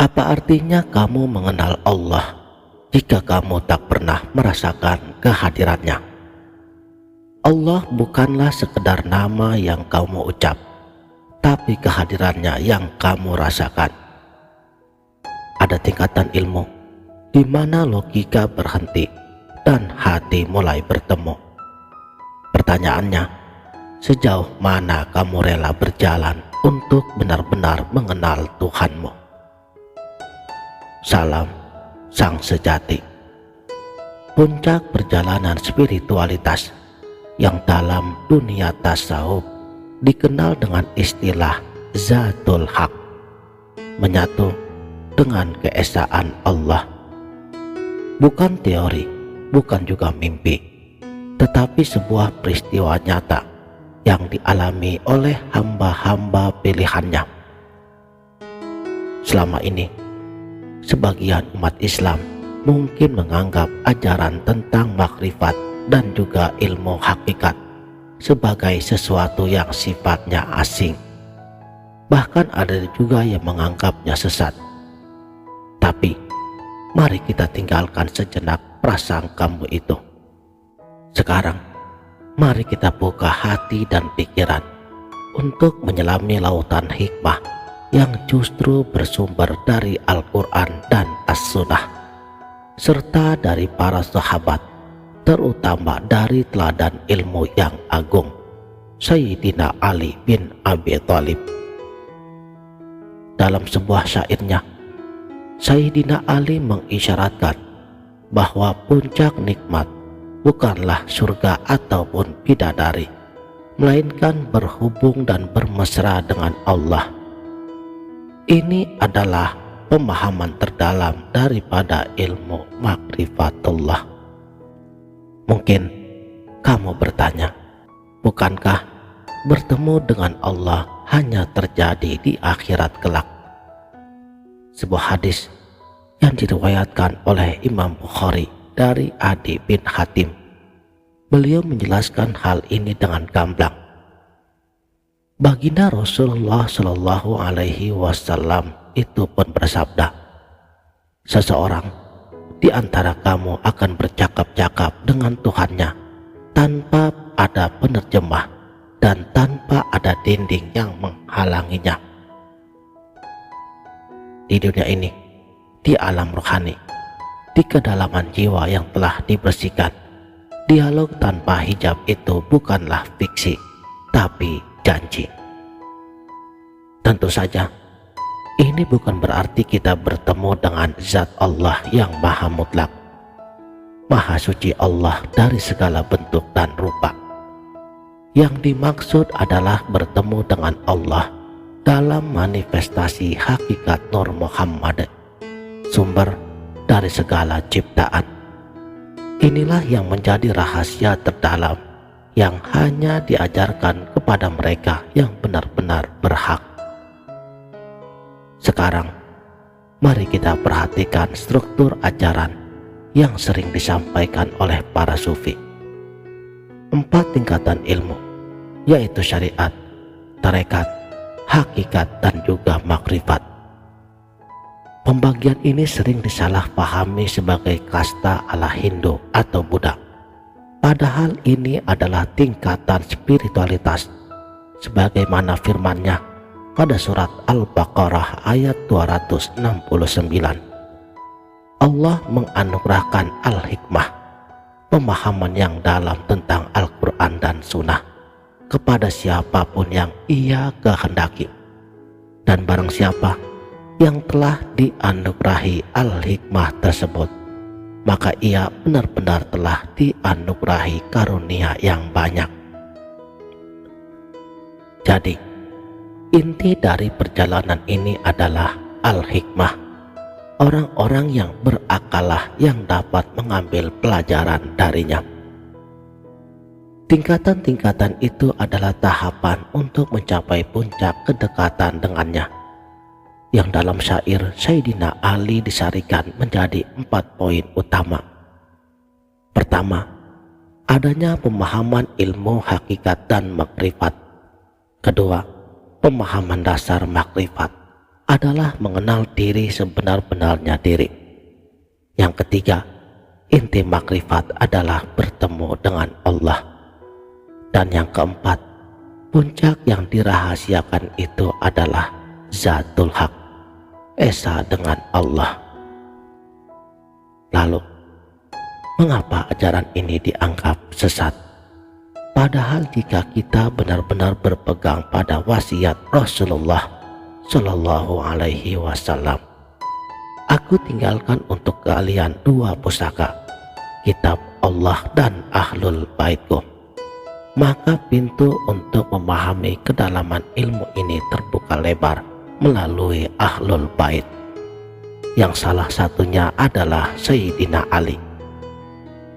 Apa artinya kamu mengenal Allah jika kamu tak pernah merasakan kehadirannya? Allah bukanlah sekedar nama yang kamu ucap, tapi kehadirannya yang kamu rasakan. Ada tingkatan ilmu di mana logika berhenti dan hati mulai bertemu. Pertanyaannya, sejauh mana kamu rela berjalan untuk benar-benar mengenal Tuhanmu? Salam Sang Sejati. Puncak perjalanan spiritualitas yang dalam dunia tasawuf dikenal dengan istilah Zatul Haq, menyatu dengan keesaan Allah. Bukan teori, bukan juga mimpi, tetapi sebuah peristiwa nyata yang dialami oleh hamba-hamba pilihannya. Selama ini, sebagian umat Islam mungkin menganggap ajaran tentang makrifat dan juga ilmu hakikat sebagai sesuatu yang sifatnya asing. Bahkan ada juga yang menganggapnya sesat. Tapi, mari kita tinggalkan sejenak prasangkamu itu. Sekarang, mari kita buka hati dan pikiran untuk menyelami lautan hikmah yang justru bersumber dari Al-Quran dan As-Sunnah, serta dari para sahabat, terutama dari teladan ilmu yang agung, Sayyidina Ali bin Abi Thalib. Dalam sebuah syairnya, Sayyidina Ali mengisyaratkan bahwa puncak nikmat bukanlah surga ataupun bidadari, melainkan berhubung dan bermesra dengan Allah. Ini adalah pemahaman terdalam daripada ilmu makrifatullah. Mungkin kamu bertanya, bukankah bertemu dengan Allah hanya terjadi di akhirat kelak? Sebuah hadis yang diriwayatkan oleh Imam Bukhari dari Adi bin Hatim. Beliau menjelaskan hal ini dengan gamblang. Baginda Rasulullah Shallallahu Alaihi Wasallam itu pun bersabda, seseorang di antara kamu akan bercakap-cakap dengan Tuhannya tanpa ada penerjemah dan tanpa ada dinding yang menghalanginya. Di dunia ini, di alam rohani, di kedalaman jiwa yang telah dibersihkan, dialog tanpa hijab itu bukanlah fiksi, tapi janji. Tentu saja, ini bukan berarti kita bertemu dengan zat Allah yang maha mutlak, maha suci Allah dari segala bentuk dan rupa. Yang dimaksud adalah bertemu dengan Allah dalam manifestasi hakikat Nur Muhammad, sumber dari segala ciptaan. Inilah yang menjadi rahasia terdalam yang hanya diajarkan kepada mereka yang benar-benar berhak. Sekarang, mari kita perhatikan struktur ajaran yang sering disampaikan oleh para sufi. 4 tingkatan ilmu, yaitu syariat, tarekat, hakikat, dan juga makrifat. Pembagian ini sering disalahpahami sebagai kasta ala Hindu atau Buddha. Padahal ini adalah tingkatan spiritualitas, sebagaimana firman-Nya pada surat Al-Baqarah ayat 269. Allah menganugerahkan al-hikmah, pemahaman yang dalam tentang Al-Quran dan Sunnah, kepada siapapun yang Ia kehendaki. Dan barang siapa yang telah dianugerahi al-hikmah tersebut, maka ia benar-benar telah dianugerahi karunia yang banyak. Jadi, inti dari perjalanan ini adalah al-hikmah, orang-orang yang berakalah yang dapat mengambil pelajaran darinya. Tingkatan-tingkatan itu adalah tahapan untuk mencapai puncak kedekatan dengannya, yang dalam syair Sayyidina Ali disarikan menjadi 4 poin utama. Pertama, adanya pemahaman ilmu hakikat dan makrifat. Kedua, pemahaman dasar makrifat. adalah mengenal diri sebenar-benarnya diri. Yang ketiga, inti makrifat adalah bertemu dengan Allah. Dan yang keempat, puncak yang dirahasiakan itu adalah Zatul Haq, esa dengan Allah. Lalu, mengapa ajaran ini dianggap sesat? Padahal jika kita benar-benar berpegang pada wasiat Rasulullah Shallallahu Alaihi Wasallam, aku tinggalkan untuk kalian dua pusaka, kitab Allah dan Ahlul Baitku. Maka pintu untuk memahami kedalaman ilmu ini terbuka lebar melalui Ahlul Bait, yang salah satunya adalah Sayyidina Ali.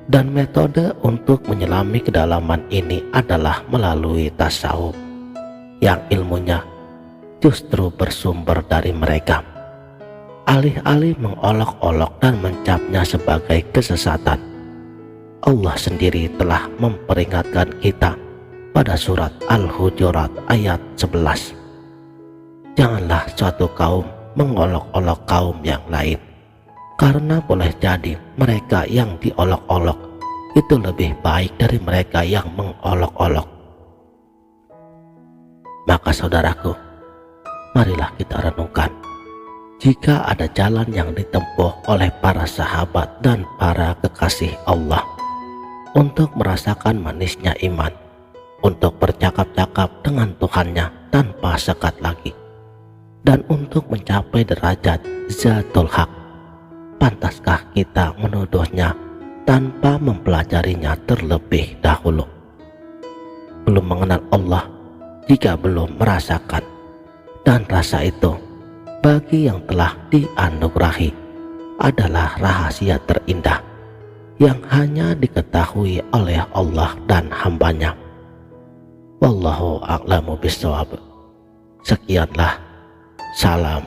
Dan metode untuk menyelami kedalaman ini adalah melalui tasawuf, yang ilmunya justru bersumber dari mereka. Alih-alih mengolok-olok dan mencapnya sebagai kesesatan, Allah sendiri telah memperingatkan kita pada surat Al-Hujurat ayat 11. Janganlah suatu kaum mengolok-olok kaum yang lain, karena boleh jadi mereka yang diolok-olok itu lebih baik dari mereka yang mengolok-olok. Maka saudaraku, marilah kita renungkan, jika ada jalan yang ditempuh oleh para sahabat dan para kekasih Allah untuk merasakan manisnya iman, untuk bercakap-cakap dengan Tuhannya tanpa sekat lagi, dan untuk mencapai derajat Zatul Haq, pantaskah kita menuduhnya tanpa mempelajarinya terlebih dahulu? Belum mengenal Allah jika belum merasakan, dan rasa itu bagi yang telah dianugerahi adalah rahasia terindah yang hanya diketahui oleh Allah dan hambanya. Wallahu a'lamu bishawab. Sekianlah, salam